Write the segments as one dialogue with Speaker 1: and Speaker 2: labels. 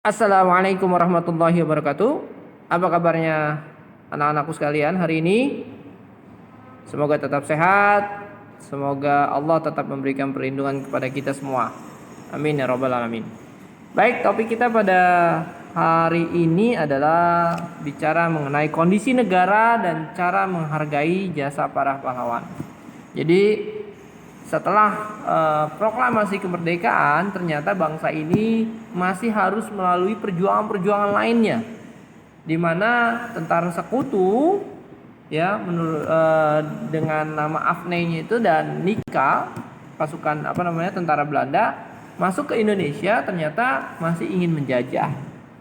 Speaker 1: Assalamualaikum warahmatullahi wabarakatuh. Apa kabarnya anak-anakku sekalian hari ini? Semoga tetap sehat. Semoga Allah tetap memberikan perlindungan kepada kita semua. Amin ya rabbal alamin. Baik, topik kita pada hari ini adalah bicara mengenai kondisi negara dan cara menghargai jasa para pahlawan. Jadi setelah proklamasi kemerdekaan, ternyata bangsa ini masih harus melalui perjuangan-perjuangan lainnya, di mana tentara sekutu ya dengan nama AFNI itu dan Nika, pasukan tentara Belanda masuk ke Indonesia, ternyata masih ingin menjajah,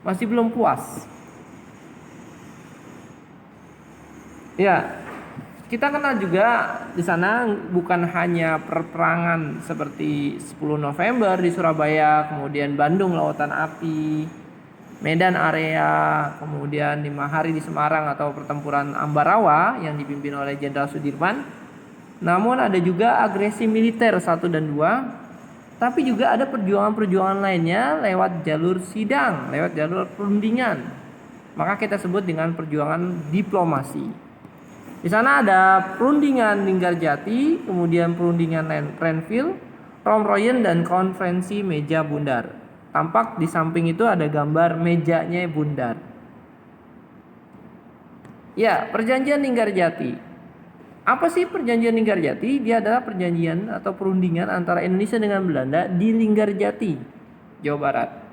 Speaker 1: masih belum puas. Ya, kita kenal juga di sana bukan hanya perperangan seperti 10 November di Surabaya, kemudian Bandung Lautan Api, Medan Area, kemudian 5 hari di Semarang atau pertempuran Ambarawa yang dipimpin oleh Jenderal Sudirman. Namun ada juga agresi militer 1 dan 2, tapi juga ada perjuangan-perjuangan lainnya lewat jalur sidang, lewat jalur perundingan. Maka kita sebut dengan perjuangan diplomasi. Di sana ada perundingan Linggarjati, kemudian perundingan Renville, Romroyen, dan konferensi meja bundar. Tampak di samping itu ada gambar mejanya bundar. Ya, perjanjian Linggarjati. Apa sih perjanjian Linggarjati? Dia adalah perjanjian atau perundingan antara Indonesia dengan Belanda di Linggarjati, Jawa Barat.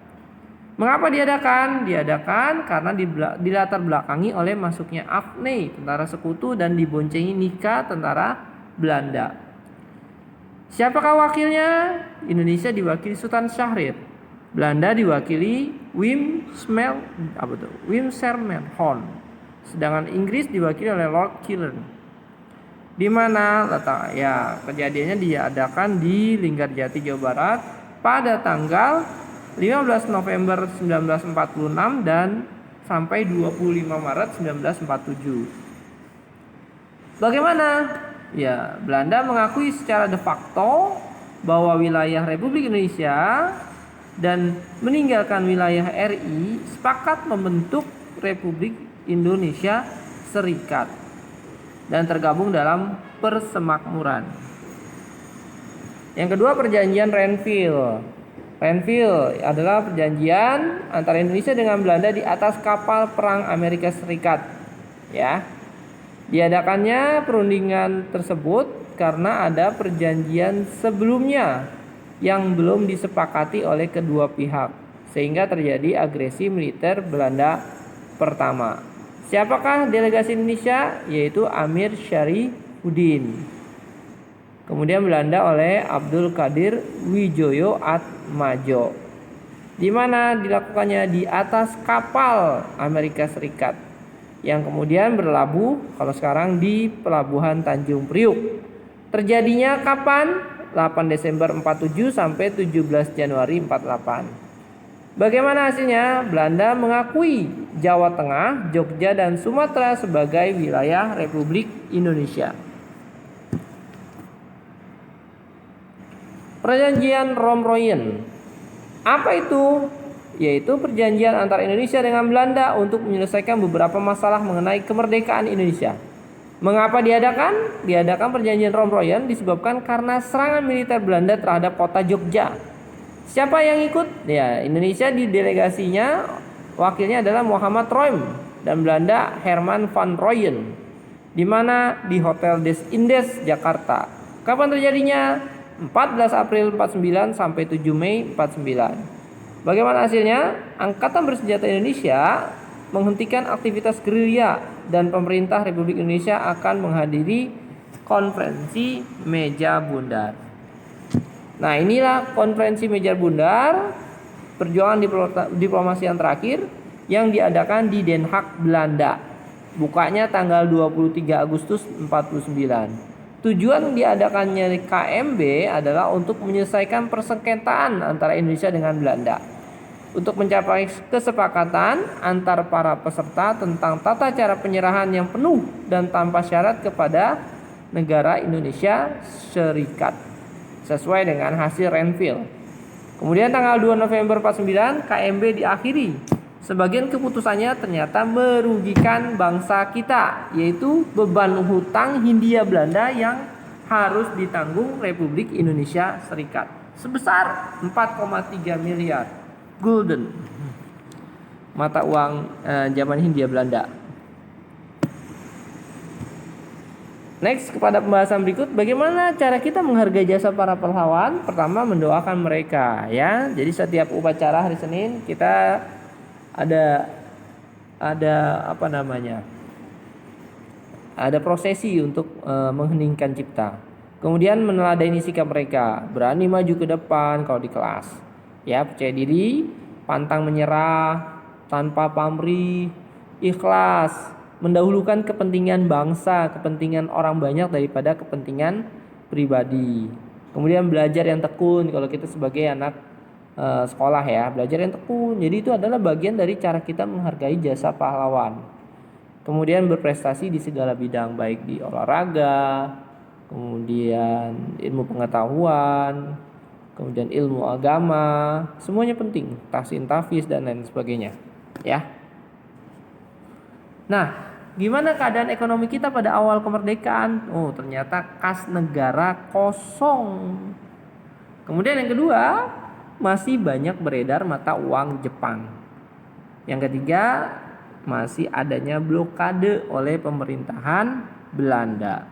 Speaker 1: Mengapa diadakan? Diadakan karena dilatar belakangi oleh masuknya AFNI, tentara sekutu, dan diboncengi Nika, tentara Belanda. Siapakah wakilnya? Indonesia diwakili Sultan Syahrir. Belanda diwakili Wim Sermenhon. Sedangkan Inggris diwakili oleh Lord Killen. Di mana letak? Ya, kejadiannya diadakan di Linggarjati, Jawa Barat pada tanggal 15 November 1946 dan sampai 25 Maret 1947. Bagaimana? Ya, Belanda mengakui secara de facto bahwa wilayah Republik Indonesia dan meninggalkan wilayah RI, sepakat membentuk Republik Indonesia Serikat dan tergabung dalam persemakmuran. Yang kedua, perjanjian Renville. Renville adalah perjanjian antara Indonesia dengan Belanda di atas kapal perang Amerika Serikat. Ya. Diadakannya perundingan tersebut karena ada perjanjian sebelumnya yang belum disepakati oleh kedua pihak, sehingga terjadi agresi militer Belanda pertama. Siapakah delegasi Indonesia? Yaitu Amir Syarifuddin. Kemudian Belanda oleh Abdul Qadir Wijoyo Atmajo. Di mana dilakukannya di atas kapal Amerika Serikat yang kemudian berlabuh kalau sekarang di pelabuhan Tanjung Priuk. Terjadinya kapan? 8 Desember 47 sampai 17 Januari 48. Bagaimana hasilnya? Belanda mengakui Jawa Tengah, Jogja, dan Sumatera sebagai wilayah Republik Indonesia. Perjanjian Romroyen. Apa itu? Yaitu perjanjian antara Indonesia dengan Belanda untuk menyelesaikan beberapa masalah mengenai kemerdekaan Indonesia. Mengapa diadakan? Diadakan perjanjian Romroyen disebabkan karena serangan militer Belanda terhadap kota Jogja. Siapa yang ikut? Ya, Indonesia di delegasinya wakilnya adalah Muhammad Roem dan Belanda Herman van Rooyen. Di mana di Hotel Des Indes Jakarta. Kapan terjadinya? 14 April 49 sampai 7 Mei 49. Bagaimana hasilnya? Angkatan Bersenjata Indonesia menghentikan aktivitas gerilya dan pemerintah Republik Indonesia akan menghadiri konferensi meja bundar. Nah, inilah konferensi meja bundar, perjuangan diplomasi yang terakhir yang diadakan di Den Haag, Belanda. Bukanya tanggal 23 Agustus 49. Tujuan diadakannya KMB adalah untuk menyelesaikan persengketaan antara Indonesia dengan Belanda, untuk mencapai kesepakatan antar para peserta tentang tata cara penyerahan yang penuh dan tanpa syarat kepada negara Indonesia Serikat sesuai dengan hasil Renville. Kemudian tanggal 2 November 49 KMB diakhiri. Sebagian keputusannya ternyata merugikan bangsa kita, yaitu beban hutang Hindia Belanda yang harus ditanggung Republik Indonesia Serikat sebesar 4,3 miliar gulden, mata uang zaman Hindia Belanda. Next, kepada pembahasan berikut, bagaimana cara kita menghargai jasa para pahlawan? Pertama, mendoakan mereka, ya. Jadi setiap upacara hari Senin kita ada ada prosesi untuk mengheningkan cipta. Kemudian meneladani sikap mereka, berani maju ke depan kalau di kelas, ya, percaya diri, pantang menyerah, tanpa pamrih, ikhlas, mendahulukan kepentingan bangsa, kepentingan orang banyak daripada kepentingan pribadi. Kemudian belajar yang tekun, kalau kita sebagai anak sekolah, ya, belajar yang tekun. Jadi itu adalah bagian dari cara kita menghargai jasa pahlawan. Kemudian berprestasi di segala bidang, baik di olahraga, kemudian ilmu pengetahuan, kemudian ilmu agama, semuanya penting, tahsin tahfiz dan lain sebagainya, ya. Nah, gimana keadaan ekonomi kita pada awal kemerdekaan? Oh, ternyata kas negara kosong. Kemudian yang kedua, masih banyak beredar mata uang Jepang. Yang ketiga, masih adanya blokade oleh pemerintahan Belanda.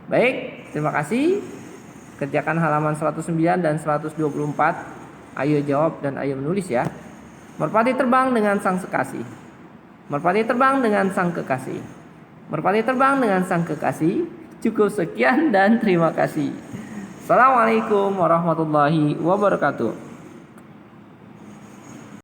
Speaker 1: Baik, terima kasih. Kerjakan halaman 109 dan 124. Ayo jawab dan ayo menulis, ya. Merpati terbang dengan sang kekasih. Merpati terbang dengan sang kekasih. Merpati terbang dengan sang kekasih. Cukup sekian dan terima kasih. Assalamualaikum warahmatullahi wabarakatuh.